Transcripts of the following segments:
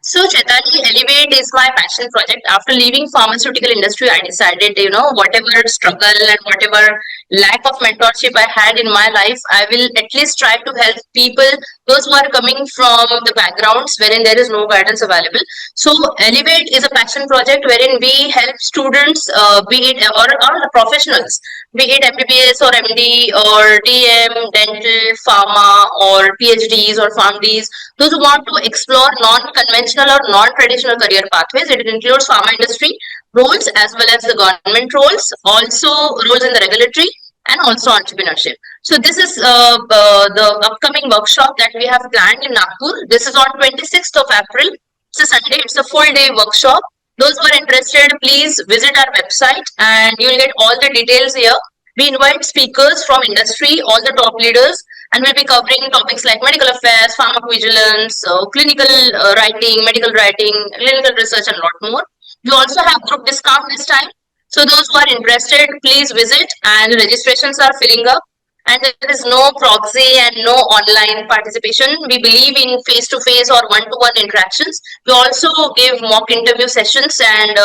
So, Chaitanya, Elevate is my passion project. After leaving pharmaceutical industry, I decided, whatever struggle and whatever lack of mentorship I had in my life, I will at least try to help people, those who are coming from the backgrounds wherein there is no guidance available. So, Elevate is a passion project wherein we help students, be it or the professionals, be it MBBS or MD or DM, dental, pharma, or PhDs or PharmDs, those who want to explore non-conventional or non-traditional career pathways. It includes pharma industry roles as well as the government roles, also roles in the regulatory, and also entrepreneurship. So this is the upcoming workshop that we have planned in Nagpur. This is on 26th of April. It's a Sunday. It's a full day workshop. Those who are interested, please visit our website and you will get all the details here. We invite speakers from industry, all the top leaders, and we'll be covering topics like medical affairs, pharmacovigilance, clinical writing, clinical research, and a lot more. We also have group discount this time. So those who are interested, please visit, and registrations are filling up. And there is no proxy and no online participation. We believe in face-to-face or one-to-one interactions. We also give mock interview sessions and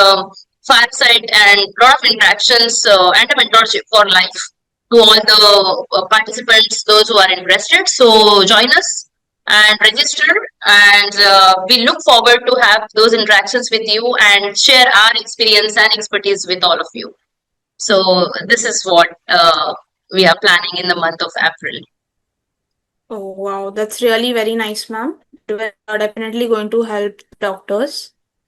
fireside and lot of interactions and a mentorship for life to all the participants, those who are interested. So join us and register, and we look forward to have those interactions with you and share our experience and expertise with all of you. So this is what we are planning in the month of April. Oh, wow, that's really very nice, ma'am. We're definitely going to help doctors.